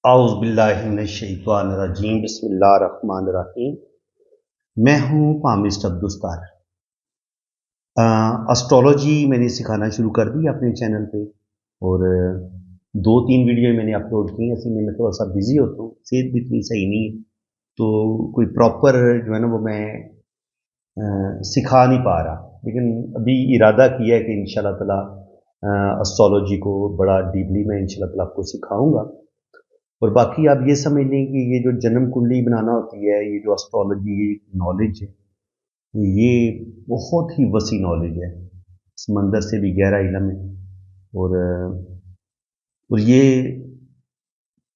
आउज़ बिल्लाहि मिनश्शैतानिर्रजीम बिस्मिल्लाहिर्रहमानिर्रहीम। मैं हूँ पामिस्ट अब्दुस्तार। एस्ट्रोलॉजी मैंने सिखाना शुरू कर दी अपने चैनल पे और 2-3 वीडियो मैंने अपलोड की हैं। ऐसे में मैं थोड़ा सा बिज़ी होता हूँ, सेहत भी इतनी सही नहीं है, तो कोई प्रॉपर जो है ना वो मैं सिखा नहीं पा रहा। लेकिन अभी इरादा किया है कि इंशाल्लाह ताला एस्ट्रोलॉजी को बड़ा डीपली मैं इंशाल्लाह ताला आपको सिखाऊँगा। और बाकी आप ये समझ लें कि ये जो जन्म कुंडली बनाना होती है, ये जो एस्ट्रोलॉजी नॉलेज है, ये बहुत ही वसी नॉलेज है, समंदर से भी गहरा इल्म है। और ये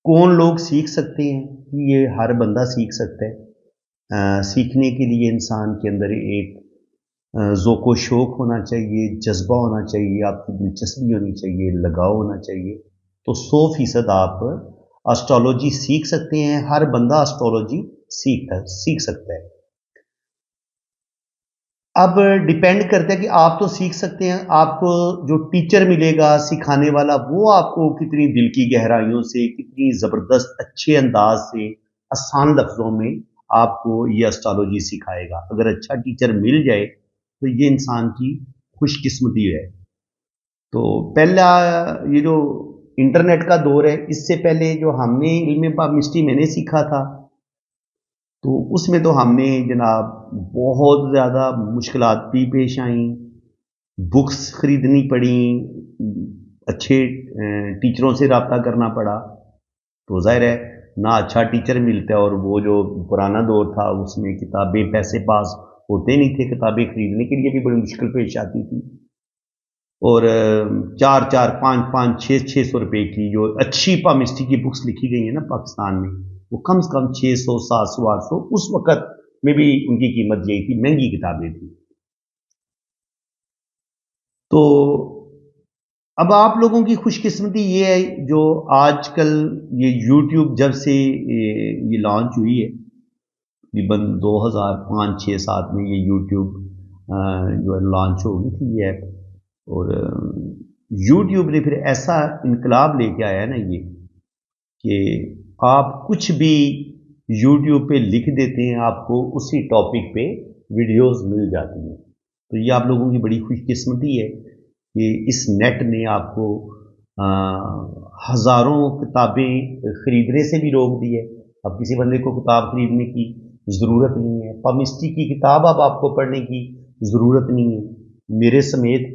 कौन लोग सीख सकते हैं? ये हर बंदा सीख सकता है। सीखने के लिए इंसान के अंदर एक ज़ौक़ व शौक़ होना चाहिए, जज्बा होना चाहिए, आपकी दिलचस्पी होनी चाहिए, लगाव होना चाहिए। तो 100% आप एस्ट्रोलॉजी सीख सकते हैं। हर बंदा एस्ट्रोलॉजी सीख सकता है। अब डिपेंड करता है कि आप तो सीख सकते हैं, आपको जो टीचर मिलेगा सिखाने वाला वो आपको कितनी दिल की गहराइयों से, कितनी ज़बरदस्त अच्छे अंदाज से, आसान लफ्ज़ों में आपको ये एस्ट्रोलॉजी सिखाएगा। अगर अच्छा टीचर मिल जाए तो ये इंसान की खुशकिस्मती है। तो पहला ये जो इंटरनेट का दौर है, इससे पहले जो हमने इल्म पामिस्ट्री मैंने सीखा था, तो उसमें तो हमने जनाब बहुत ज़्यादा मुश्किलात भी पेश आईं, बुक्स खरीदनी पड़ी, अच्छे टीचरों से रब्ता करना पड़ा। तो ज़ाहिर है ना अच्छा टीचर मिलता है, और वो जो पुराना दौर था उसमें किताबें पैसे पास होते नहीं थे, किताबें खरीदने के लिए भी बड़ी मुश्किल पेश आती थी। और 4-4, 5-5, 6-6 सौ रुपए की जो अच्छी पामिस्ट्री की बुक्स लिखी गई है ना पाकिस्तान में, वो कम से कम 600, 700, 800 उस वक़्त में भी उनकी कीमत यही थी, महंगी किताबें थी। तो अब आप लोगों की खुशकिस्मती ये है जो आजकल ये यूट्यूब जब से ये लॉन्च हुई है, तकरीबन 2005, 6, 7 में ये यूट्यूब जो है लॉन्च हो गई थी ये ऐप। और यूट्यूब ने फिर ऐसा इनकलाब लेके आया ना ये, कि आप कुछ भी यूट्यूब पे लिख देते हैं, आपको उसी टॉपिक पे वीडियोस मिल जाती हैं। तो ये आप लोगों की बड़ी खुशकिस्मती है कि इस नेट ने आपको हज़ारों किताबें खरीदने से भी रोक दी है। अब किसी बंदे को किताब खरीदने की ज़रूरत नहीं है, पामिस्ट्री की किताब अब आपको पढ़ने की ज़रूरत नहीं है। मेरे समेत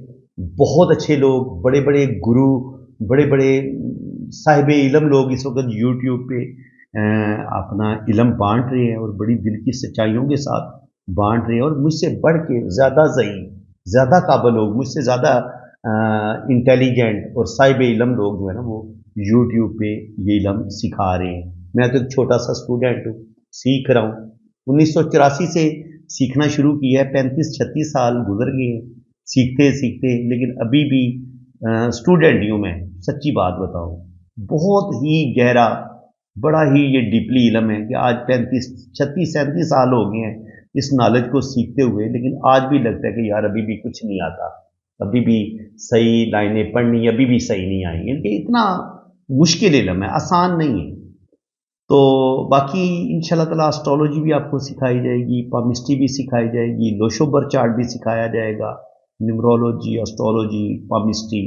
बहुत अच्छे लोग, बड़े बड़े गुरु, बड़े बड़े साहिब इल्म लोग इस वक्त यूट्यूब पे अपना इल्म बांट रहे हैं, और बड़ी दिल की सच्चाइयों के साथ बांट रहे हैं। और मुझसे बढ़ के ज़्यादा ज़ही, ज़्यादा काबिल लोग, मुझसे ज़्यादा इंटेलिजेंट और साहिब इल्म लोग जो है ना वो यूट्यूब पे ये इल्म सिखा रहे हैं। मैं तो एक छोटा सा स्टूडेंट हूँ, सीख रहा हूँ। 1984 से सीखना शुरू किया है, 35-36 साल गुजर गए हैं सीखते सीखते। लेकिन अभी भी स्टूडेंट ही हूँ मैं, सच्ची बात बताऊँ। बहुत ही गहरा, बड़ा ही ये डीपली इल्म है कि आज 35-36-37 साल हो गए हैं इस नॉलेज को सीखते हुए, लेकिन आज भी लगता है कि यार अभी भी कुछ नहीं आता, अभी भी सही लाइनें पढ़नी अभी भी सही नहीं आई हैं। कि इतना मुश्किल इल्म है, आसान नहीं है। तो बाकी इंशाल्लाह ताला एस्ट्रोलॉजी भी आपको सिखाई जाएगी, पामिस्ट्री भी सिखाई जाएगी, लोशोबर चार्ट भी सिखाया जाएगा, न्यूमरोलॉजी, एस्ट्रोलॉजी, पामिस्ट्री,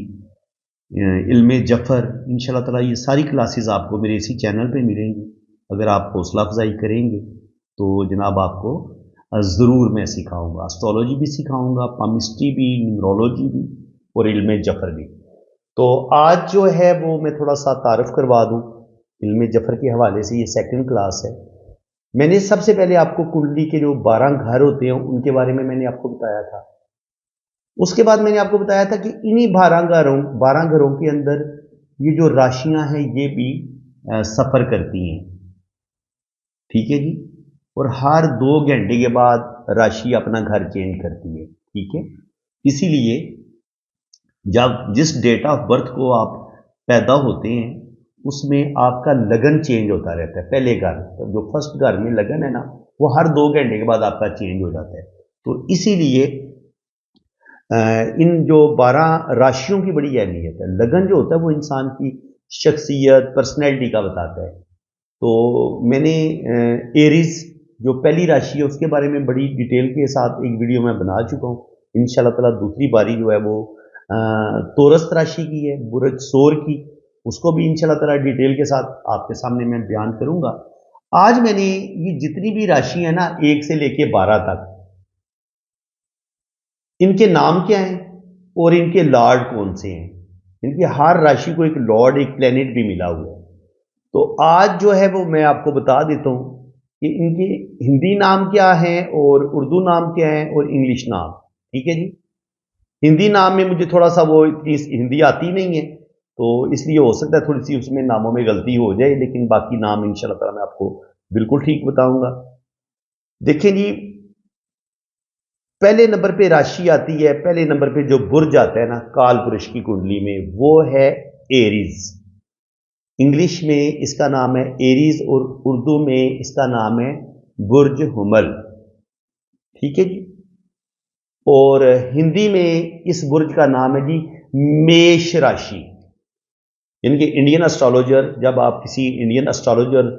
इल्म जफ़र। इंशाल्लाह ताला ये सारी क्लासेस आपको मेरे इसी चैनल पे मिलेंगी। अगर आप हौसला अफजाई करेंगे तो जनाब आपको ज़रूर मैं सिखाऊंगा, एस्ट्रोलॉजी भी सिखाऊंगा, पामिस्ट्री भी, न्यूमरोलॉजी भी, और इल्म जफ़र भी। तो आज जो है वो मैं थोड़ा सा तारफ़ करवा दूँ इल्म जफ़र के हवाले से। ये सेकंड क्लास है। मैंने सबसे पहले आपको कुंडली के जो 12 घर होते हैं उनके बारे में मैंने आपको बताया था। उसके बाद मैंने आपको बताया था कि इन्हीं 12 घरों के अंदर ये जो राशियां हैं ये भी सफ़र करती हैं, ठीक है जी। और हर 2 घंटे के बाद राशि अपना घर चेंज करती है, ठीक है। इसीलिए जब जिस डेट ऑफ बर्थ को आप पैदा होते हैं उसमें आपका लगन चेंज होता रहता है। पहले घर, जो फर्स्ट घर में लगन है ना, वो हर 2 घंटे के बाद आपका चेंज हो जाता है। तो इसीलिए इन जो 12 राशियों की बड़ी अहमियत है। लगन जो होता है वो इंसान की शख्सियत, पर्सनैलिटी का बताता है। तो मैंने एरीज जो पहली राशि है उसके बारे में बड़ी डिटेल के साथ एक वीडियो मैं बना चुका हूँ। इंशाल्लाह ताला दूसरी बारी जो है वो तोरस राशि की है, बुर्ज सोर की, उसको भी इंशाल्लाह ताला डिटेल के साथ आपके सामने मैं बयान करूंगा। आज मैंने ये जितनी भी राशि है ना 1 से लेके 12 तक, इनके नाम क्या हैं और इनके लॉर्ड कौन से हैं। इनकी हर राशि को एक लॉर्ड, एक प्लेनेट भी मिला हुआ है। तो आज जो है वो मैं आपको बता देता हूँ कि इनके हिंदी नाम क्या है और उर्दू नाम क्या है और इंग्लिश नाम। ठीक है जी। हिंदी नाम में मुझे थोड़ा सा वो इतनी हिंदी आती नहीं है, तो इसलिए हो सकता है थोड़ी सी उसमें नामों में गलती हो जाए, लेकिन बाकी नाम इंशाल्लाह ताला मैं आपको बिल्कुल ठीक बताऊंगा। देखें जी, पहले नंबर पे राशि आती है, पहले नंबर पे जो बुर्ज आता है ना काल पुरुष की कुंडली में, वो है एरीज। इंग्लिश में इसका नाम है एरीज और उर्दू में इसका नाम है बुर्ज हुमल। ठीक है जी। और हिंदी में इस बुर्ज का नाम है जी मेष राशि। इनके इंडियन एस्ट्रोलॉजर, जब आप किसी इंडियन एस्ट्रोलॉजर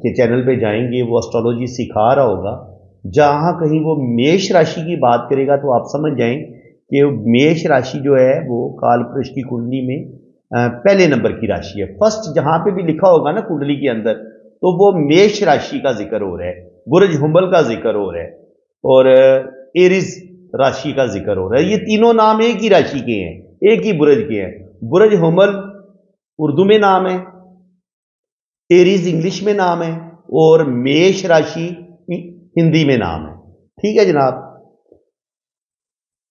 के चैनल पे जाएंगे, वो एस्ट्रोलॉजी सिखा रहा होगा, जहां कहीं वो मेष राशि की बात करेगा तो आप समझ जाएं कि मेष राशि जो है वो काल पुरुष की कुंडली में पहले नंबर की राशि है। फर्स्ट जहां पे भी लिखा होगा ना कुंडली के अंदर, तो वो मेष राशि का जिक्र हो रहा है, बुर्ज हुमल का जिक्र हो रहा है और एरिस राशि का जिक्र हो रहा है। ये तीनों नाम एक ही राशि के हैं, एक ही बुर्ज के हैं। बुर्ज हुमल उर्दू में नाम है, एरीज इंग्लिश में नाम है और मेष राशि हिंदी में नाम है। ठीक है जनाब।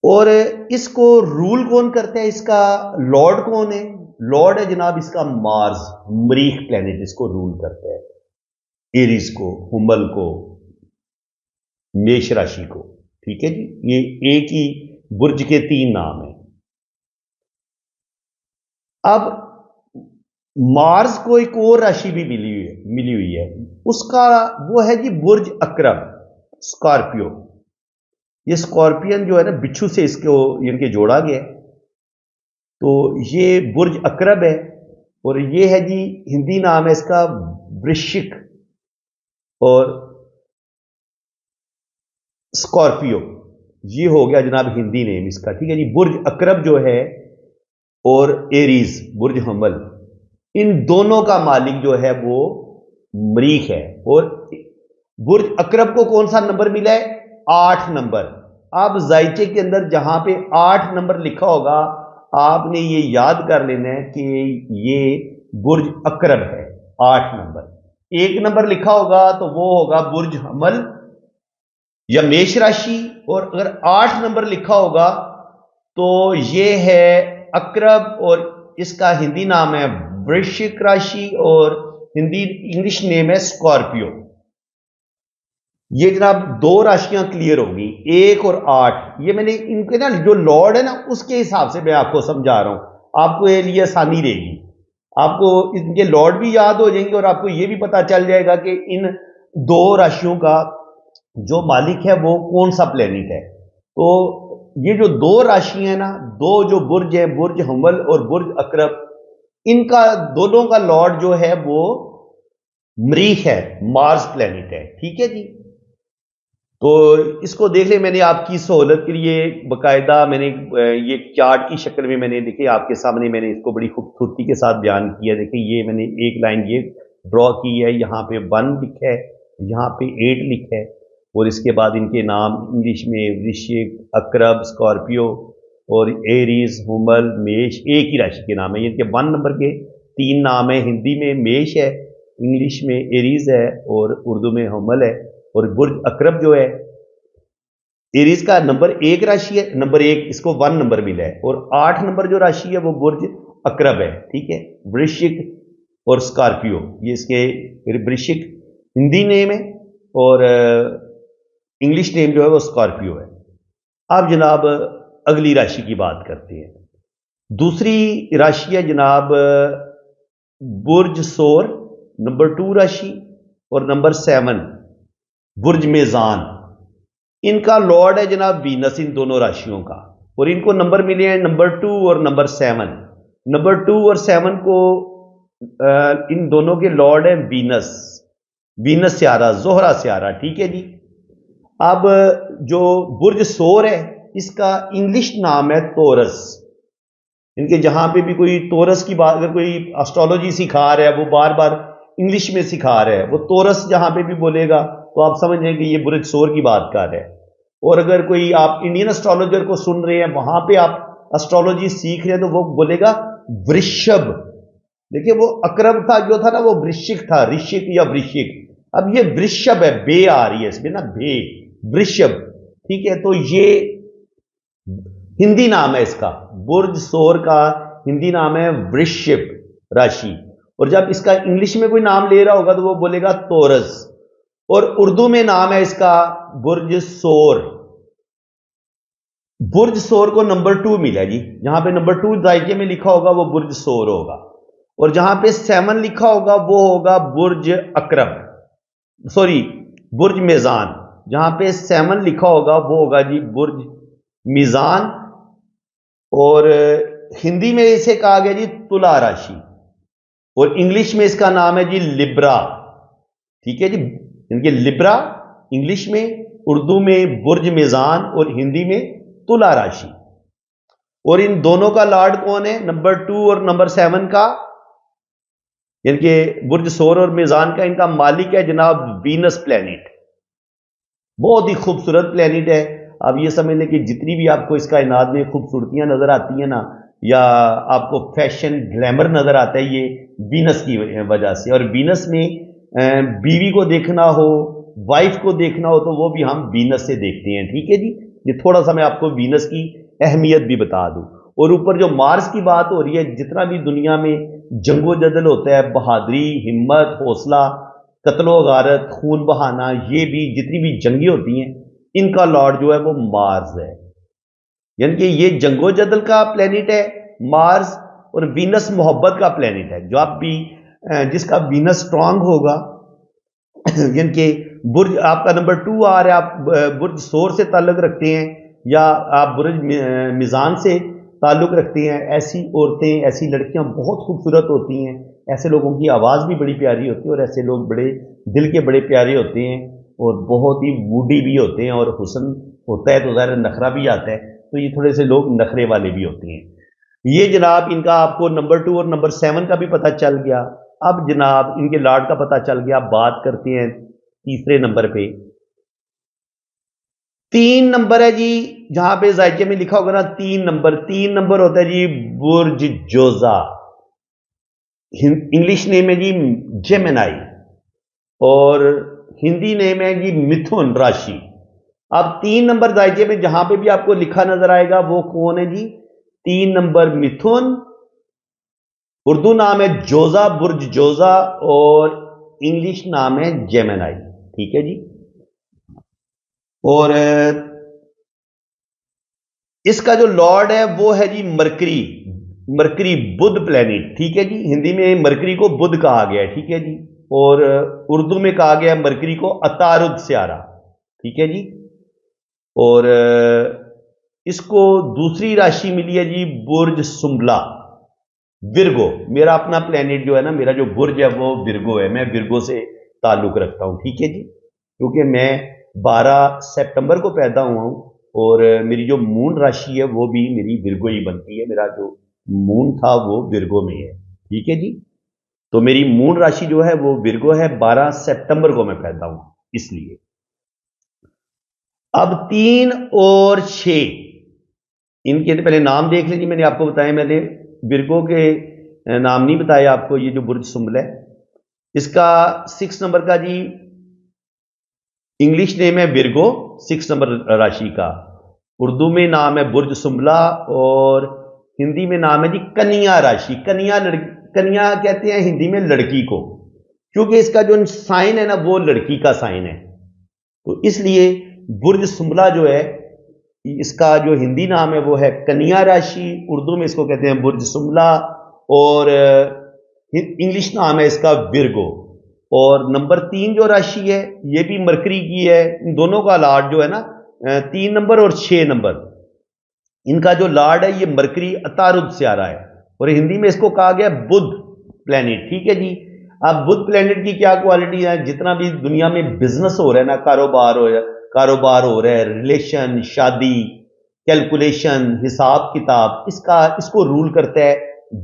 और इसको रूल कौन करता है, इसका लॉर्ड कौन है? लॉर्ड है जनाब इसका मार्स, मरीख प्लेनेट इसको रूल करता है, एरीज को, हुमल को, मेष राशि को। ठीक है जी। ये एक ही बुर्ज के 3 नाम है। अब मार्स को एक और राशि भी मिली हुई है, उसका वो है जी बुर्ज अकरब, स्कॉर्पियो। ये स्कॉर्पियन जो है ना बिच्छू से इसको इनके जोड़ा गया, तो ये बुर्ज अकरब है। और ये है जी हिंदी नाम है इसका वृश्चिक और स्कॉर्पियो। ये हो गया जनाब हिंदी नेम इसका। ठीक है जी। बुर्ज अकरब जो है और एरीज बुर्ज हमल, इन दोनों का मालिक जो है वो मरीख है। और बुर्ज अकरब को कौन सा नंबर मिला है? 8 नंबर। अब जायचे के अंदर जहां पे 8 नंबर लिखा होगा, आपने ये याद कर लेना है कि ये बुर्ज अकरब है। 8 नंबर। 1 नंबर लिखा होगा तो वो होगा बुर्ज हमल या मेष राशि, और अगर 8 नंबर लिखा होगा तो ये है अकरब और इसका हिंदी नाम है वृश्चिक राशि और हिंदी इंग्लिश नेम है स्कॉर्पियो। ये जनाब 2 राशियां क्लियर होगी, 1 और 8। ये मैंने इनके ना जो लॉर्ड है ना उसके हिसाब से मैं आपको समझा रहा हूं, आपको ये लिए आसानी रहेगी, आपको इनके लॉर्ड भी याद हो जाएंगे और आपको ये भी पता चल जाएगा कि इन 2 राशियों का जो मालिक है वो कौन सा प्लेनेट है। तो ये जो 2 राशियां हैं ना, 2 जो बुर्ज है, बुर्ज हमल और बुर्ज अकरब, इनका दोनों का लॉर्ड जो है वो मरीख है, मार्स प्लेनेट है। ठीक है जी। तो इसको देख ले, मैंने आपकी सहूलत के लिए बकायदा मैंने ये चार्ट की शक्ल में मैंने देखिए आपके सामने मैंने इसको बड़ी खूबसूरती के साथ बयान किया। देखिए ये मैंने एक लाइन ये ड्रॉ की है, यहाँ पे 1 लिखा है, यहाँ पे 8 लिखा है और इसके बाद इनके नाम इंग्लिश में वृश्चिक, अकरब, स्कॉर्पियो और एरीज, हुमल, मेष, एक ही राशि के नाम है। इनके 1 नंबर के 3 नाम है। हिंदी में मेष है, इंग्लिश में एरीज है और उर्दू में हुमल है। और बुर्ज अकरब जो है, एरीज का नंबर 1 राशि है, नंबर 1 इसको 1 नंबर मिला है। और 8 नंबर जो राशि है वो बुर्ज अकरब है। ठीक है। वृश्चिक और स्कॉर्पियो, ये इसके वृश्चिक हिंदी नेम है और इंग्लिश नेम जो है वो स्कॉर्पियो है। अब जनाब अगली राशि की बात करते हैं। दूसरी राशि है जनाब बुर्ज सोर, नंबर 2 राशि, और नंबर 7 बुर्ज मेजान। इनका लॉर्ड है जनाब वीनस, इन दोनों राशियों का, और इनको नंबर मिले हैं नंबर 2 और नंबर 7। नंबर 2 और 7 को इन दोनों के लॉर्ड है वीनस, वीनस सियारा, जोहरा सियारा, ठीक है जी। अब जो बुर्ज सोर है इसका इंग्लिश नाम है तोरस। इनके जहां पे भी कोई तोरस की बात, अगर कोई एस्ट्रोलॉजी सिखा रहा है वो बार बार इंग्लिश में सिखा रहा है, वो तोरस जहां पे भी बोलेगा तो आप समझ लें कि ये बुर्ज सोर की बात कर रहा है। और अगर कोई आप इंडियन एस्ट्रोलॉजर को सुन रहे हैं, वहां पे आप एस्ट्रोलॉजी सीख रहे हैं, तो वो बोलेगा वृषभ। देखिए वो अकरब था जो था ना, वो वृश्चिक था, ऋषिक या वृश्चिक। अब ये वृषभ है, बे आ रही है इसमें ना, बे, वृषभ, ठीक है। तो ये हिंदी नाम है इसका, बुर्ज सोर का हिंदी नाम है वृश्चिक राशि। और जब इसका इंग्लिश में कोई नाम ले रहा होगा तो वो बोलेगा तोरस, और उर्दू में नाम है इसका बुर्ज सोर। बुर्ज सोर को नंबर 2 मिला जी, जहां पे नंबर 2 दायके में लिखा होगा वो बुर्ज सोर होगा, और जहां पे 7 लिखा होगा वो होगा बुर्ज अकरब, सॉरी बुर्ज मेजान। जहां पे 7 लिखा होगा वो होगा जी बुर्ज मीजान, और हिंदी में इसे कहा गया जी तुला राशि, और इंग्लिश में इसका नाम है जी लिब्रा, ठीक है जी। इनके लिब्रा इंग्लिश में, उर्दू में बुर्ज मीजान, और हिंदी में तुला राशि। और इन दोनों का लॉर्ड कौन है, नंबर 2 और नंबर 7 का, इनके बुर्ज सोर और मीजान का इनका मालिक है जनाब वीनस प्लैनेट। बहुत ही खूबसूरत प्लैनेट है। आप ये समझ लें कि जितनी भी आपको इस कायनात में खूबसूरतियां नजर आती हैं ना, या आपको फैशन ग्लैमर नजर आता है, ये वीनस की वजह से। और वीनस में बीवी को देखना हो, वाइफ को देखना हो, तो वो भी हम वीनस से देखते हैं, ठीक है जी। ये थोड़ा सा मैं आपको वीनस की अहमियत भी बता दूं। और ऊपर जो मार्स की बात हो रही है, जितना भी दुनिया में जंगो जदल होता है, बहादुरी, हिम्मत, हौसला, कत्लो गारत, खून बहाना, ये भी जितनी भी जंगी होती हैं, इनका लॉर्ड जो है वो मार्स है। यानी कि ये जंगो जदल का प्लेनेट है मार्स, और वीनस मोहब्बत का प्लेनेट है। जो आप भी जिसका वीनस स्ट्रांग होगा, यानी कि बुर्ज आपका नंबर 2 आ रहा है, आप बुर्ज सोर से ताल्लुक रखते हैं, या आप बुर्ज मिजान से ताल्लुक रखते हैं, ऐसी औरतें, ऐसी लड़कियां बहुत खूबसूरत होती हैं। ऐसे लोगों की आवाज़ भी बड़ी प्यारी होती है, और ऐसे लोग बड़े दिल के बड़े प्यारे होते हैं, और बहुत ही मूडी भी होते हैं। और हुस्न होता है तो ज़ाहिर नखरा भी आता है, तो ये थोड़े से लोग नखरे वाले भी होते हैं। ये जनाब इनका आपको नंबर 2 और नंबर 7 का भी पता चल गया। अब जनाब इनके लॉर्ड का पता चल गया। बात करते हैं तीसरे नंबर पे। 3 नंबर है जी, जहां पे जायके में लिखा होगा ना 3 नंबर होता है जी बुर्ज जोजा। इंग्लिश नेम है जी जेमिनाई, और हिंदी नेम है जी मिथुन राशि। अब 3 नंबर दायके में जहां पे भी आपको लिखा नजर आएगा वो कौन है जी, 3 नंबर मिथुन, उर्दू नाम है जोजा, बुर्ज जोजा, और इंग्लिश नाम है जेमिनाई, ठीक है जी। और इसका जो लॉर्ड है वो है जी मरकरी, मरकरी बुध प्लेनेट, ठीक है जी। हिंदी में मरकरी को बुध कहा गया है, ठीक है जी। और उर्दू में कहा गया है मरकरी को अतारुद स्यारा, ठीक है जी। और इसको दूसरी राशि मिली है जी बुर्ज सुंबला, विरगो। मेरा अपना प्लेनेट जो है ना, मेरा जो बुर्ज है वो विरगो है, मैं विरगो से ताल्लुक रखता हूं, ठीक है जी। क्योंकि मैं 12 सितंबर को पैदा हुआ हूं, और मेरी जो मून राशि है वो भी मेरी विरगो ही बनती है। मेरा जो मून था वो विरगो में है, ठीक है जी। तो मेरी मून राशि जो है वो विरगो है, 12 सितंबर को मैं पैदा हूं, इसलिए। अब 3 और 6 इनके पहले नाम देख लीजिए। मैंने आपको बताया, मैंने विरगो के नाम नहीं बताए आपको। ये जो बुर्ज सुंबल है, इसका 6 नंबर का जी इंग्लिश नेम है विरगो, 6 नंबर राशि का। उर्दू में नाम है बुर्ज सुंबला, और हिंदी में नाम है जी कन्या राशि। कन्या कहते हैं हिंदी में लड़की को, क्योंकि इसका जो साइन है ना वो लड़की का साइन है, तो इसलिए बुर्ज सुंबला जो है, इसका जो हिंदी नाम है वो है कन्या राशि, उर्दू में इसको कहते हैं बुर्ज सुंबला, और इंग्लिश नाम है इसका विरगो। और नंबर 3 जो राशि है ये भी मरकरी की है। इन दोनों का लॉर्ड जो है ना, 3 नंबर और 6 नंबर, इनका जो लॉर्ड है ये मरकरी अतारुद स्यारा है। اور ہندی میں اس کو کہا گیا بدھ پلینٹ. ٹھیک ہے جی. اب بدھ پلینٹ کی کیا کوالٹی ہے؟ جتنا بھی دنیا میں بزنس ہو رہا ہے نا، کاروبار ہو رہا ہے، ریلیشن، شادی، کیلکولیشن، حساب کتاب، اس کو رول کرتا ہے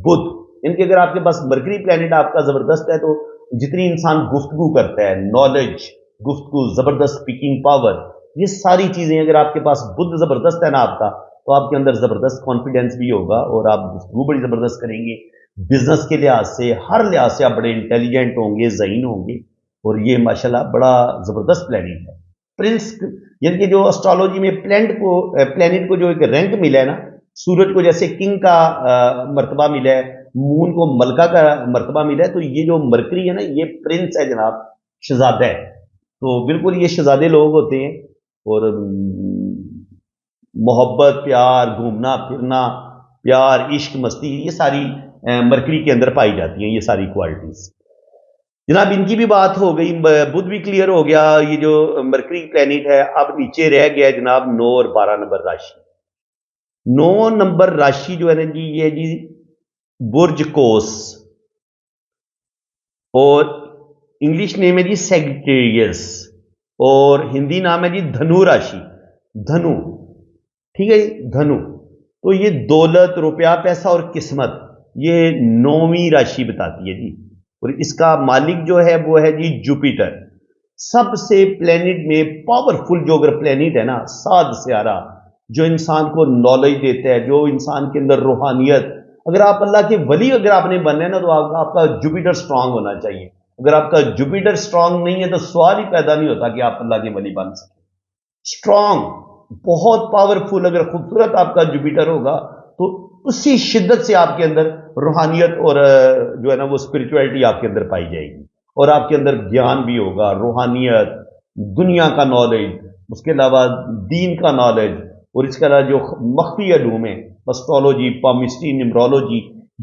بدھ. ان کے اگر آپ کے پاس مرکری پلینٹ آپ کا زبردست ہے تو جتنی انسان گفتگو کرتا ہے، نالج، گفتگو، زبردست اسپیکنگ پاور، یہ ساری چیزیں اگر آپ کے پاس بدھ زبردست ہے نا آپ کا، تو آپ کے اندر زبردست کانفیڈنس بھی ہوگا اور آپ گفتگو بڑی زبردست کریں گے. بزنس کے لحاظ سے، ہر لحاظ سے آپ بڑے انٹیلیجنٹ ہوں گے، ذہین ہوں گے. اور یہ ماشاءاللہ بڑا زبردست پلینٹ ہے. پرنس یعنی کہ جو اسٹرالوجی میں پلینٹ کو جو ایک رینک ملا ہے نا، سورج کو جیسے کنگ کا مرتبہ ملا ہے، مون کو ملکہ کا مرتبہ ملا ہے، تو یہ جو مرکری ہے نا، یہ پرنس ہے جناب، شہزادہ ہے. تو بالکل یہ شہزادے لوگ ہوتے ہیں. اور محبت، پیار، گھومنا پھرنا، پیار، عشق، مستی، یہ ساری مرکری کے اندر پائی جاتی ہیں، یہ ساری کوالٹیز. جناب ان کی بھی بات ہو گئی، بدھ بھی کلیئر ہو گیا. یہ جو مرکری پلینٹ ہے، اب نیچے رہ گیا جناب 9 اور 12 نمبر راشی. 9 نمبر راشی جو ہے نا جی، یہ جی برج کوس، اور انگلش نیم ہے جی سیگیٹیریس، اور ہندی نام ہے جی دھنو راشی. دھنو، ٹھیک ہے جی، دھنو. تو یہ دولت، روپیہ، پیسہ اور قسمت، یہ 9ویں راشی بتاتی ہے جی. اور اس کا مالک جو ہے وہ ہے جی جوپیٹر. سب سے پلینٹ میں پاورفل جو اگر پلینٹ ہے نا، سات سیارہ، جو انسان کو نالج دیتا ہے، جو انسان کے اندر روحانیت. اگر آپ اللہ کے ولی اگر آپ نے بننا ہے نا، تو آپ کا جوپیٹر سٹرانگ ہونا چاہیے. اگر آپ کا جوپیٹر سٹرانگ نہیں ہے تو سوال ہی پیدا نہیں ہوتا کہ آپ اللہ کے ولی بن سکیں. سٹرانگ، بہت پاورفل اگر خوبصورت آپ کا جوپیٹر ہوگا تو اسی شدت سے آپ کے اندر روحانیت اور جو ہے نا وہ اسپرچویلٹی آپ کے اندر پائی جائے گی. اور آپ کے اندر گیان بھی ہوگا، روحانیت، دنیا کا نالج، اس کے علاوہ دین کا نالج، اور اس کے علاوہ جو مخفی علوم ہیں، اسٹرالوجی، پامسٹری، نیمرولوجی،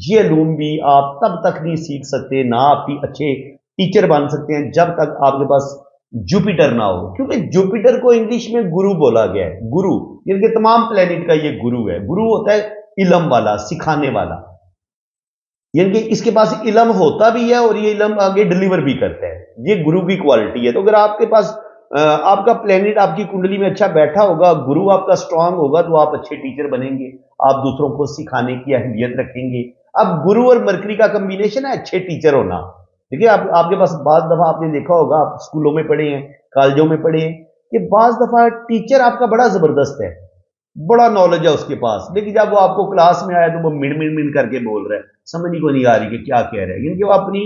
یہ علوم بھی آپ تب تک نہیں سیکھ سکتے، نہ آپ بھی اچھے ٹیچر بن سکتے ہیں جب تک آپ کے پاس جوپیٹر نہ ہو. کیونکہ جوپیٹر کو انگلش میں گرو بولا گیا ہے. گرو یعنی کہ تمام پلینٹ کا یہ گرو ہے. گرو ہوتا ہے علم والا، سکھانے والا، یعنی کہ اس کے پاس علم ہوتا بھی ہے اور یہ علم آگے ڈلیور بھی کرتا ہے. یہ گرو کی کوالٹی ہے. تو اگر آپ کے پاس آپ کا پلینٹ آپ کی کنڈلی میں اچھا بیٹھا ہوگا، گرو آپ کا سٹرانگ ہوگا، تو آپ اچھے ٹیچر بنیں گے، آپ دوسروں کو سکھانے کی اہلیت رکھیں گے. اب گرو اور مرکری کا کمبینیشن ہے اچھے ٹیچر ہونا. دیکھیے آپ کے پاس بعض دفعہ آپ نے دیکھا ہوگا، آپ اسکولوں میں پڑھے ہیں، کالجوں میں پڑھے ہیں، کہ بعض دفعہ ٹیچر آپ کا بڑا زبردست ہے، بڑا نالج ہے اس کے پاس، لیکن جب وہ آپ کو کلاس میں آیا تو وہ مڑ کر کے بول رہا ہے، سمجھ کو نہیں آ رہی کہ کیا کہہ رہا ہے. کیونکہ وہ اپنی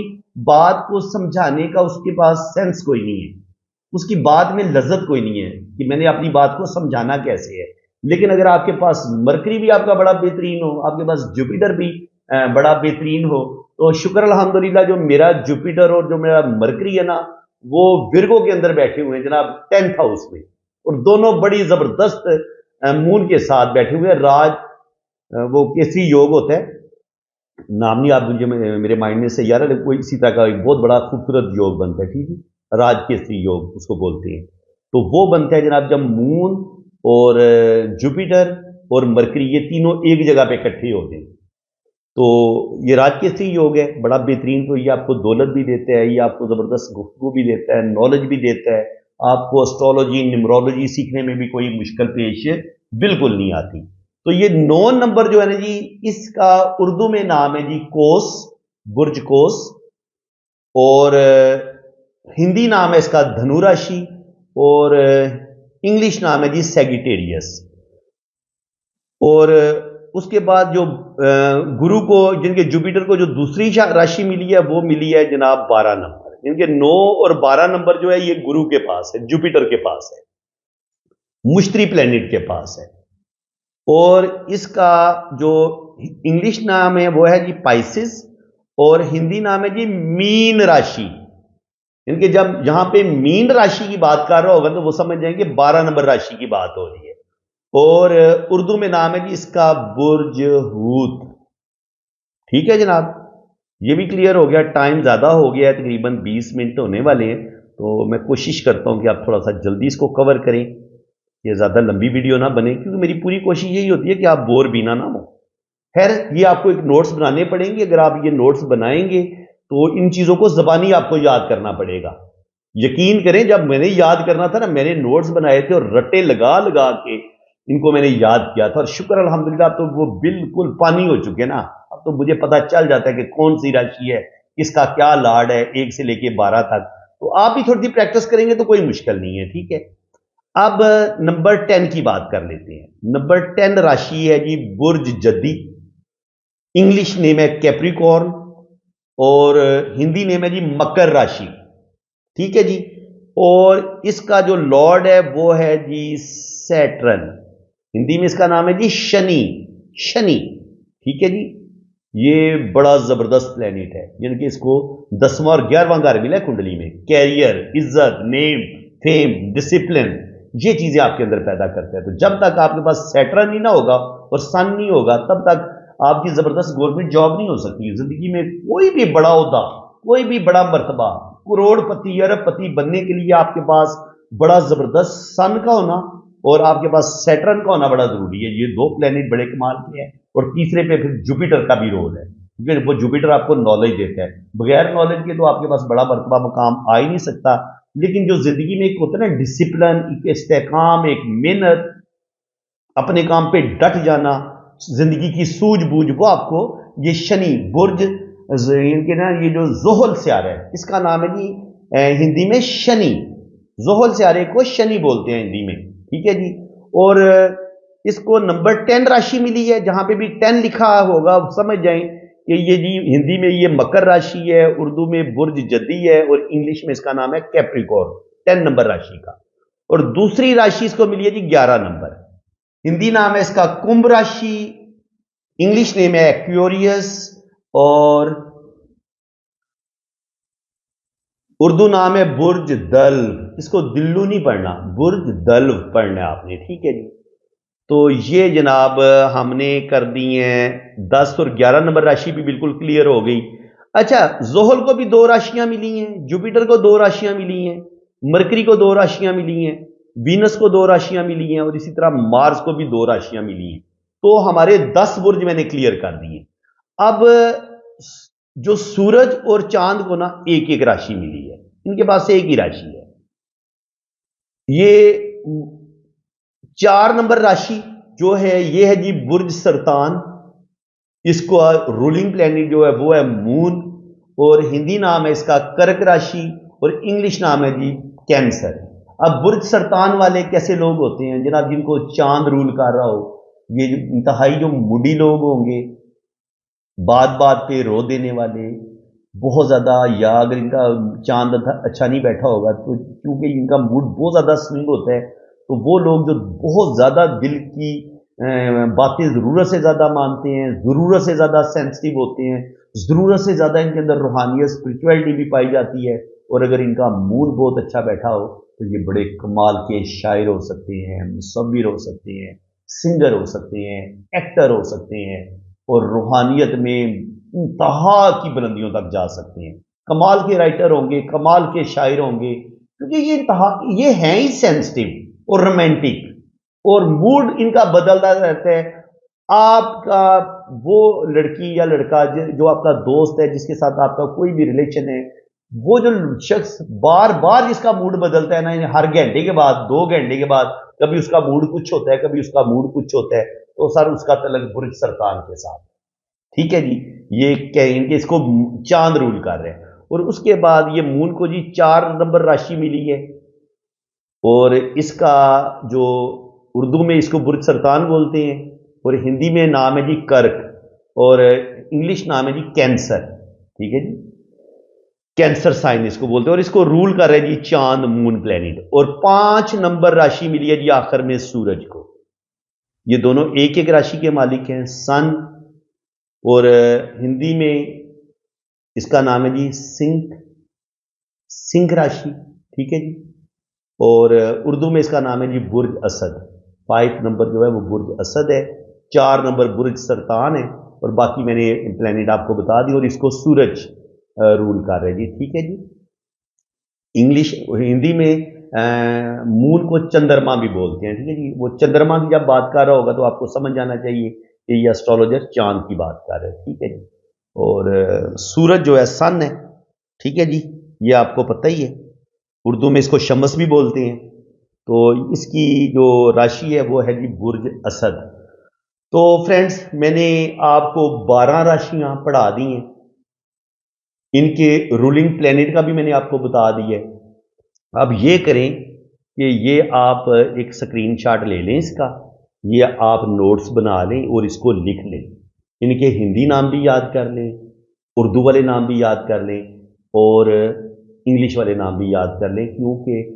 بات کو سمجھانے کا اس کے پاس سینس کوئی نہیں ہے، اس کی بات میں لذت کوئی نہیں ہے کہ میں نے اپنی بات کو سمجھانا کیسے ہے. لیکن اگر آپ کے پاس مرکری بھی آپ کا بڑا بہترین ہو، آپ کے پاس جوپیٹر بھی بڑا بہترین ہو، تو شکر الحمدللہ جو میرا جوپیٹر اور جو میرا مرکری ہے نا، وہ ورگو کے اندر بیٹھے ہوئے ہیں جناب 10th ہاؤس میں، اور دونوں بڑی زبردست مون کے ساتھ بیٹھے ہوئے ہیں. راج وہ کیسری یوگ ہوتا ہے، نام نہیں آپ مجھے میرے مائنڈ میں سے یار ہے، کوئی اسی طرح کا ایک بہت بڑا خوبصورت یوگ بنتا ہے. ٹھیک ہے، راج کیسری یوگ اس کو بولتے ہیں. تو وہ بنتا ہے جناب جب مون اور جوپیٹر اور مرکری یہ تینوں ایک جگہ پہ اکٹھے ہوتے ہیں. تو یہ راج کیسری یوگ ہے، بڑا بہترین. تو یہ آپ کو دولت بھی دیتا ہے، یہ آپ کو زبردست گفتگو بھی دیتا ہے، نالج بھی دیتا ہے. آپ کو اسٹرالوجی، نیمرولوجی سیکھنے میں بھی کوئی مشکل پیش بالکل نہیں آتی. تو یہ 9 نمبر جو ہے نا جی، اس کا اردو میں نام ہے جی کوس، برج کوس، اور ہندی نام ہے اس کا دھنو راشی، اور انگلش نام ہے جی سیگیٹیریس. اور اس کے بعد جو گرو کو، جن کے جوپیٹر کو جو دوسری راشی ملی ہے وہ ملی ہے جناب 12 نمبر. ان کے 9 اور 12 نمبر جو ہے یہ گرو کے پاس ہے، جوپیٹر کے پاس ہے، مشتری پلینٹ کے پاس ہے. اور اس کا جو انگلش نام ہے وہ ہے جی پائسس، اور ہندی نام ہے جی مین راشی. ان کے جب یہاں پہ مین راشی کی بات کر رہا ہوگا تو وہ سمجھ جائیں گے 12 نمبر راشی کی بات ہو رہی ہے. اور اردو میں نام ہے جی اس کا برج ہوت. ٹھیک ہے جناب، یہ بھی کلیئر ہو گیا. ٹائم زیادہ ہو گیا ہے، تقریباً 20 منٹ ہونے والے ہیں، تو میں کوشش کرتا ہوں کہ آپ تھوڑا سا جلدی اس کو کور کریں، یہ زیادہ لمبی ویڈیو نہ بنے، کیونکہ میری پوری کوشش یہی ہوتی ہے کہ آپ بور بھی نہ ہو. خیر یہ آپ کو ایک نوٹس بنانے پڑیں گے. اگر آپ یہ نوٹس بنائیں گے تو ان چیزوں کو زبانی آپ کو یاد کرنا پڑے گا. یقین کریں جب میں نے یاد کرنا تھا نا میں نے نوٹس بنائے تھے اور رٹے لگا لگا کے ان کو میں نے یاد کیا تھا, اور شکر الحمدللہ تو وہ بالکل پانی ہو چکے نا. اب تو مجھے پتا چل جاتا ہے کہ کون سی راشی ہے, کس کا کیا لاڈ ہے 1 سے لے کے 12 تک. تو آپ بھی تھوڑی سی پریکٹس کریں گے تو کوئی مشکل نہیں ہے. ٹھیک ہے, اب نمبر 10 کی بات کر لیتے ہیں. نمبر 10 راشی ہے جی برج جدی, انگلش نیم ہے کیپریکارن, اور ہندی نیم ہے جی مکر راشی. ٹھیک ہے جی, اور اس کا جو لارڈ ہے وہ ہے جی سیٹرن, ہندی میں اس کا نام ہے جی شنی. شنی ٹھیک ہے جی, یہ بڑا زبردست پلینٹ ہے, یعنی کہ اس کو 10واں اور 11واں گھر ملا ہے کنڈلی میں. کیریئر, عزت, نیم, فیم, ڈسپلن, یہ چیزیں آپ کے اندر پیدا کرتے ہیں. تو جب تک آپ کے پاس سیٹرن ہی نہ ہوگا اور سن نہیں ہوگا تب تک آپ کی زبردست گورنمنٹ جاب نہیں ہو سکتی. زندگی میں کوئی بھی بڑا عہدہ, کوئی بھی بڑا مرتبہ, کروڑ پتی ارب پتی بننے کے لیے آپ کے پاس بڑا زبردست سن کا ہونا اور آپ کے پاس سیٹرن کا ہونا بڑا ضروری ہے. یہ 2 پلینٹ بڑے کمال کے ہیں. اور تیسرے پہ پھر جوپیٹر کا بھی رول ہے, کیونکہ وہ جوپیٹر آپ کو نالج دیتا ہے. بغیر نالج کے تو آپ کے پاس بڑا مرتبہ مقام آ ہی نہیں سکتا. لیکن جو زندگی میں ایک ہوتا ہے نا ڈسپلن, ایک استحکام, ایک محنت, اپنے کام پہ ڈٹ جانا, زندگی کی سوجھ بوجھ, وہ آپ کو یہ شنی برج کے نا یہ جو زحل سیارہ ہے اس کا نام ہے جی ہندی میں شنی. زحل سیارے کو شنی بولتے ہیں ہندی میں. ٹھیک ہے جی, اور اس کو نمبر 10 راشی ملی ہے. جہاں پہ بھی 10 لکھا ہوگا سمجھ جائیں کہ یہ جی ہندی میں یہ مکر راشی ہے, اردو میں برج جدی ہے, اور انگلش میں اس کا نام ہے کیپریکارن, 10 نمبر راشی کا. اور دوسری راشی اس کو ملی ہے جی 11 نمبر. ہندی نام ہے اس کا کمبھ راشی, انگلش نیم ہے ایکویریس, اور اردو نام ہے برج دلو. اس کو دلو نہیں پڑھنا, برج دلو پڑھنا ہے آپ نے. ٹھیک ہے جی, تو یہ جناب ہم نے کر دی ہیں 10 اور 11 نمبر راشی بھی بالکل کلیئر ہو گئی. اچھا, زحل کو بھی 2 راشیاں ملی ہیں, جوپیٹر کو 2 راشیاں ملی ہیں, مرکری کو 2 راشیاں ملی ہیں, وینس کو 2 راشیاں ملی ہیں, اور اسی طرح مارس کو بھی 2 راشیاں ملی ہیں. تو ہمارے 10 برج میں نے کلیئر کر دیے. اب جو سورج اور چاند کو نا ایک ایک راشی ملی ہے, ان کے پاس ایک ہی راشی ہے. یہ 4 نمبر راشی جو ہے یہ ہے جی برج سرطان. اس کو رولنگ پلینٹ جو ہے وہ ہے مون, اور ہندی نام ہے اس کا کرک راشی, اور انگلش نام ہے جی کینسر. اب برج سرطان والے کیسے لوگ ہوتے ہیں جناب, جن کو چاند رول کر رہا ہو, یہ انتہائی جو موڈی لوگ ہوں گے, بات بات پہ رو دینے والے, بہت زیادہ, یا اگر ان کا چاند اچھا نہیں بیٹھا ہوگا تو کیونکہ ان کا موڈ بہت زیادہ سوئنگ ہوتا ہے, تو وہ لوگ جو بہت زیادہ دل کی باتیں ضرورت سے زیادہ مانتے ہیں, ضرورت سے زیادہ سینسٹیو ہوتے ہیں, ضرورت سے زیادہ ان کے اندر روحانیت اسپرچویلٹی بھی پائی جاتی ہے. اور اگر ان کا موڈ بہت اچھا بیٹھا ہو تو یہ بڑے کمال کے شاعر ہو سکتے ہیں, مصور ہو سکتے ہیں, سنگر ہو سکتے ہیں, ایکٹر ہو سکتے ہیں, اور روحانیت میں انتہا کی بلندیوں تک جا سکتے ہیں. کمال کے رائٹر ہوں گے, کمال کے شاعر ہوں گے, کیونکہ یہ ہیں ہی سینسٹیو اور رومانٹک, اور موڈ ان کا بدلتا رہتا ہے. آپ کا وہ لڑکی یا لڑکا جو آپ کا دوست ہے, جس کے ساتھ آپ کا کوئی بھی ریلیشن ہے, وہ جو شخص بار بار جس کا موڈ بدلتا ہے نا, ہر گھنٹے کے بعد 2 گھنٹے کے بعد کبھی اس کا موڈ کچھ ہوتا ہے, کبھی اس کا موڈ کچھ ہوتا ہے, تو سر اس کا تعلق برج سرطان کے ساتھ. ٹھیک ہے جی, یہ کہ اس کو چاند رول کر رہے ہیں. اور اس کے بعد یہ مون کو جی 4 نمبر راشی ملی ہے, اور اس کا جو اردو میں اس کو برج سرطان بولتے ہیں, اور ہندی میں نام ہے جی کرک, اور انگلش نام ہے جی کینسر. ٹھیک ہے جی, کینسر سائن اس کو بولتے ہیں, اور اس کو رول کر رہے ہیں جی چاند مون پلینٹ. اور 5 نمبر راشی ملی ہے جی آخر میں سورج کو. یہ دونوں ایک ایک راشی کے مالک ہیں, سن, اور ہندی میں اس کا نام ہے جی سنگھ راشی. ٹھیک ہے جی, اور اردو میں اس کا نام ہے جی برج اسد. 5 نمبر جو ہے وہ برج اسد ہے, 4 نمبر برج سرطان ہے, اور باقی میں نے پلینٹ آپ کو بتا دی, اور اس کو سورج رول کر رہے جی. ٹھیک ہے جی, انگلش ہندی میں مون کو چندرما بھی بولتے ہیں. ٹھیک ہے جی, وہ چندرما کی جب بات کر رہا ہوگا تو آپ کو سمجھ جانا چاہیے کہ یہ اسٹرالوجر چاند کی بات کر رہے ہیں، ٹھیک ہے جی. اور سورج جو ہے سن ہے، ٹھیک ہے جی، یہ آپ کو پتہ ہی ہے، اردو میں اس کو شمس بھی بولتے ہیں. تو اس کی جو راشی ہے وہ ہے جی برج اسد. تو فرینڈس میں نے آپ کو 12 راشیاں پڑھا دی ہیں، ان کے رولنگ پلینٹ کا بھی میں نے آپ کو بتا دیا ہے. اب یہ کریں کہ یہ آپ ایک سکرین شاٹ لے لیں اس کا، یہ آپ نوٹس بنا لیں اور اس کو لکھ لیں. ان کے ہندی نام بھی یاد کر لیں، اردو والے نام بھی یاد کر لیں اور انگلش والے نام بھی یاد کر لیں، کیونکہ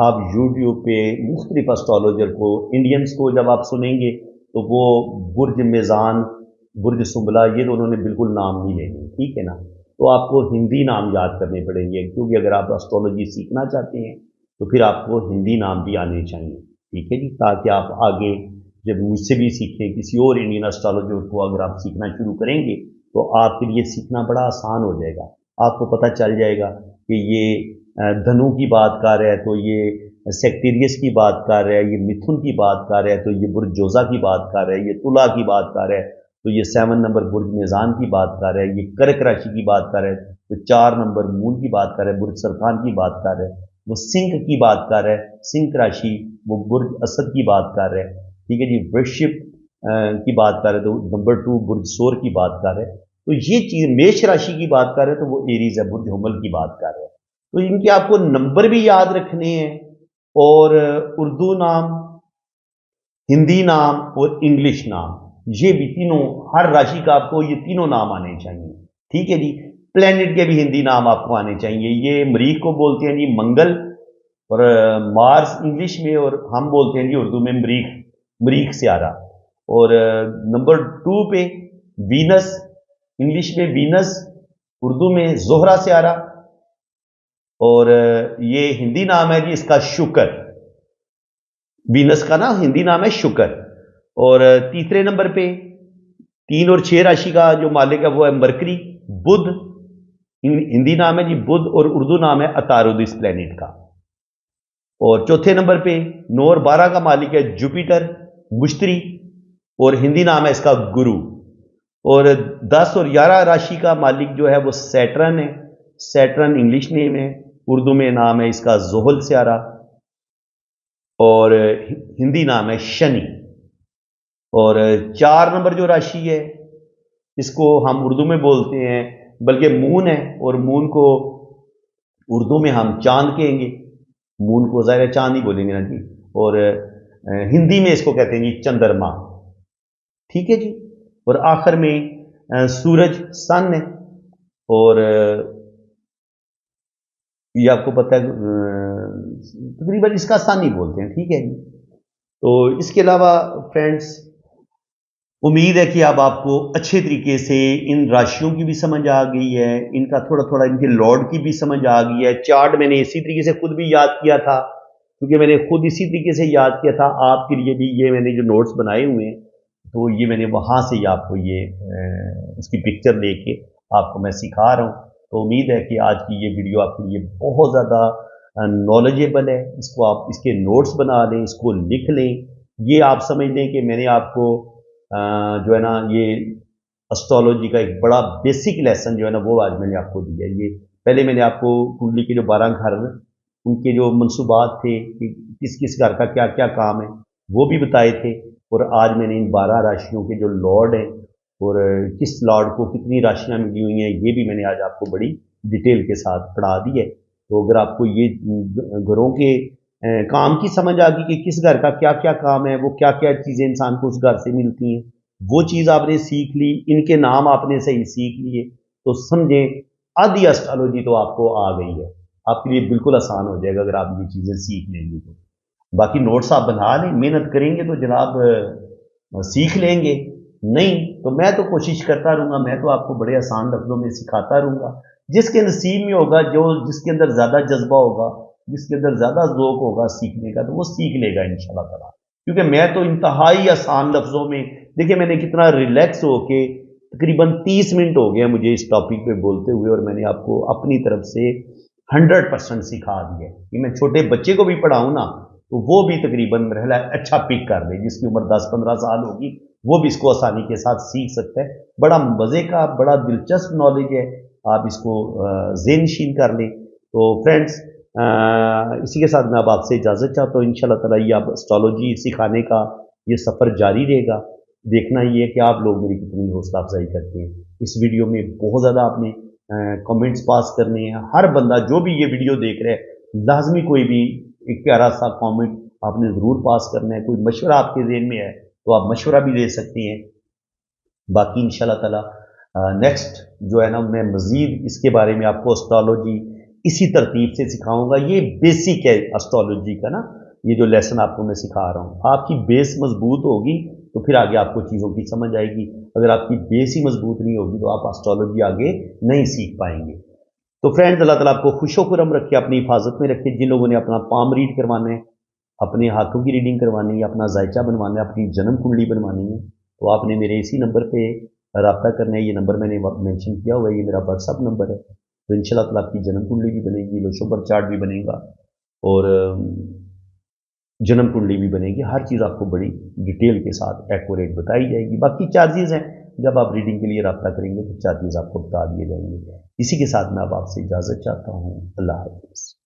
آپ یوٹیوب پہ مختلف اسٹرالوجر کو، انڈینس کو جب آپ سنیں گے تو وہ برج میزان، برج سنبلا، یہ تو انہوں نے بالکل نام نہیں لینے، ٹھیک ہے نا. تو آپ کو ہندی نام یاد کرنے پڑیں گے، کیونکہ اگر آپ اسٹرالوجی سیکھنا چاہتے ہیں تو پھر آپ کو ہندی نام بھی آنے چاہیے، ٹھیک ہے جی، تاکہ آپ آگے جب مجھ سے بھی سیکھیں، کسی اور انڈین اسٹرالوجر کو اگر آپ سیکھنا شروع کریں گے تو آپ کے لیے سیکھنا بڑا آسان ہو جائے گا. آپ کو پتہ چل جائے گا کہ یہ دھنو کی بات کر رہا ہے تو یہ سیکٹیریس کی بات کر رہا ہے، یہ متھن کی بات کر رہا ہے تو یہ برج جوزا کی بات کر رہا ہے، یہ تلا کی بات کر رہا ہے تو یہ 7 نمبر برج میزان کی بات کر رہا ہے، یہ کرک راشی کی بات کر رہا ہے تو 4 نمبر مون کی بات کر رہا ہے، برج سرطان کی بات کر رہا ہے، وہ سنک کی بات کر رہا ہے، سنک راشی وہ برج اسد کی بات کر رہا ہے، ٹھیک ہے جی. وشپ کی بات کر رہے تو نمبر 2 برج سور کی بات کر رہے. تو یہ چیز میش راشی کی بات کر رہے تو وہ ایریز ہے، برج حمل کی بات کر رہے. تو ان کے آپ کو نمبر بھی یاد رکھنے ہیں اور اردو نام، ہندی نام اور انگلش نام، یہ بھی تینوں، ہر راشی کا آپ کو یہ تینوں نام آنے چاہیے، ٹھیک ہے جی. پلینٹ کے بھی ہندی نام آپ کو آنے چاہیے. یہ مریخ کو بولتے ہیں جی منگل، اور مارس انگلش میں، اور ہم بولتے ہیں جی اردو میں مریخ، مریخ سیارہ. اور نمبر 2 پہ وینس، انگلش میں وینس، اردو میں زہرہ سیارہ، اور یہ ہندی نام ہے جی اس کا شکر. وینس کا نا ہندی نام ہے شکر. اور تیسرے نمبر پہ 3 اور 6 راشی کا جو مالک ہے وہ ہے مرکری، بدھ، ہندی نام ہے جی بدھ اور اردو نام ہے عطارد اس پلینٹ کا. اور چوتھے نمبر پہ 9 اور 12 کا مالک ہے جوپیٹر، مشتری، اور ہندی نام ہے اس کا گرو. اور 10 اور 11 راشی کا مالک جو ہے وہ سیٹرن ہے، سیٹرن انگلش نیم ہے، اردو میں نام ہے اس کا زحل سیارہ، اور ہندی نام ہے شنی. اور 4 نمبر جو راشی ہے اس کو ہم اردو میں بولتے ہیں، بلکہ مون ہے، اور مون کو اردو میں ہم چاند کہیں گے، مون کو ظاہر چاند ہی بولیں گے نا جی. اور ہندی میں اس کو کہتے ہیں جی چندرما، ٹھیک ہے جی. اور آخر میں سورج سن ہے، اور یہ آپ کو پتہ ہے تقریباً اس کا سن ہی بولتے ہیں، ٹھیک ہے جی. تو اس کے علاوہ فرینڈس امید ہے کہ اب آپ کو اچھے طریقے سے ان راشیوں کی بھی سمجھ آ گئی ہے، ان کا تھوڑا تھوڑا ان کے لارڈ کی بھی سمجھ آ گئی ہے. چارٹ میں نے اسی طریقے سے خود بھی یاد کیا تھا، کیونکہ میں نے خود اسی طریقے سے یاد کیا تھا. آپ کے لیے بھی یہ میں نے جو نوٹس بنائے ہوئے ہیں تو یہ میں نے وہاں سے ہی آپ کو یہ اس کی پکچر لے کے آپ کو میں سکھا رہا ہوں. تو امید ہے کہ آج کی یہ ویڈیو آپ کے لیے بہت زیادہ نالجیبل ہے. اس کو آپ اس کے نوٹس بنا لیں، اس کو لکھ لیں. یہ آپ سمجھ لیں کہ میں نے آپ کو جو ہے نا یہ اسٹرالوجی کا ایک بڑا بیسک لیسن جو ہے نا وہ آج میں نے آپ کو دیا. یہ پہلے میں نے آپ کو کنڈلی کے جو 12 گھر ان کے جو منصوبات تھے کہ کس کس گھر کا کیا کیا کام ہے وہ بھی بتائے تھے، اور آج میں نے ان 12 راشیوں کے جو لارڈ ہیں اور کس لارڈ کو کتنی راشیاں ملی ہوئی ہیں یہ بھی میں نے آج آپ کو بڑی ڈیٹیل کے ساتھ پڑھا دی ہے. تو اگر آپ کو یہ گھروں کے کام کی سمجھ آ گئی کہ کس گھر کا کیا کیا کام ہے، وہ کیا کیا چیزیں انسان کو اس گھر سے ملتی ہیں، وہ چیز آپ نے سیکھ لی، ان کے نام آپ نے صحیح سیکھ لیے، تو سمجھیں آدھی اسٹرالوجی تو آپ کو آ گئی ہے. آپ کے لیے بالکل آسان ہو جائے گا اگر آپ یہ چیزیں سیکھ لیں گے. تو باقی نوٹس آپ بنا لیں، محنت کریں گے تو جناب سیکھ لیں گے. نہیں تو میں تو کوشش کرتا رہوں گا، میں تو آپ کو بڑے آسان لفظوں میں سکھاتا رہوں گا. جس کے نصیب میں ہوگا، جس کے اندر زیادہ جذبہ ہوگا، جس کے اندر زیادہ ذوق ہوگا سیکھنے کا، تو وہ سیکھ لے گا انشاءاللہ تعالیٰ. کیونکہ میں تو انتہائی آسان لفظوں میں، دیکھیں میں نے کتنا ریلیکس ہو کے تقریباً 30 منٹ ہو گیا مجھے اس ٹاپک پہ بولتے ہوئے، اور میں نے آپ کو اپنی طرف سے 100% سکھا دیا کہ میں چھوٹے بچے کو بھی پڑھاؤں نا تو وہ بھی تقریباً مرحلہ اچھا پک کر دے. جس کی عمر 10-15 سال ہوگی वो भी इसको आसानी के साथ सीख सकता है। बड़ा मज़े का, बड़ा दिलचस्प नॉलेज है, आप इसको ज़हन नशीन कर लें। तो फ्रेंड्स, इसी के साथ मैं अब आपसे इजाज़त चाहता हूँ। इंशाल्लाह ताला ये आप एस्ट्रोलॉजी सिखाने का ये सफ़र जारी रहेगा। देखना ये है कि आप लोग मेरी कितनी हौसला अफजाई करते हैं। इस वीडियो में बहुत ज़्यादा आपने कमेंट्स पास करने हैं। हर बंदा जो भी ये वीडियो देख रहा है, लाजमी कोई भी एक प्यारा सा कमेंट आपने ज़रूर पास करना है। कोई मशवरा आपके ज़हन में है तो आप मशवरा भी दे सकते हैं। बाकी इंशाल्लाह ताला नेक्स्ट जो है ना, मैं मज़ीद इसके बारे में आपको एस्ट्रोलॉजी इसी तरतीब से सिखाऊंगा। ये बेसिक है एस्ट्रोलॉजी का ना, ये जो लेसन आपको मैं सिखा रहा हूँ। आपकी बेस मजबूत होगी तो फिर आगे आपको चीज़ों की समझ आएगी। अगर आपकी बेस ही मजबूत नहीं होगी तो आप एस्ट्रोलॉजी आगे नहीं सीख पाएंगे। तो फ्रेंड्स, अल्लाह ताला आपको खुशो खुरम रखे, अपनी हिफाजत में रखे। जिन लोगों ने अपना पाम रीड करवाना है, अपने हाथों की रीडिंग करवानी है, अपना जायचा बनवाना है, अपनी जन्म कुंडली बनवानी है, तो आपने मेरे इसी नंबर पे रब्ता करना है। ये नंबर मैंने मेंशन किया हुआ है, ये मेरा व्हाट्सअप नंबर है। तो इंशाल्लाह ताला आपकी जन्म कुंडली भी बनेगी, लोशोबर चार्ट भी बनेगा और जन्म कुंडली भी बनेगी। हर चीज़ आपको बड़ी डिटेल के साथ एक्यूरेट बताई जाएगी। बाकी चार्जेस हैं, जब आप रीडिंग के लिए रब्ता करेंगे तो चार्जेस आपको बता दिए जाएंगे। इसी के साथ मैं अब आपसे इजाज़त चाहता हूँ। अल्लाह हाफ़िज़।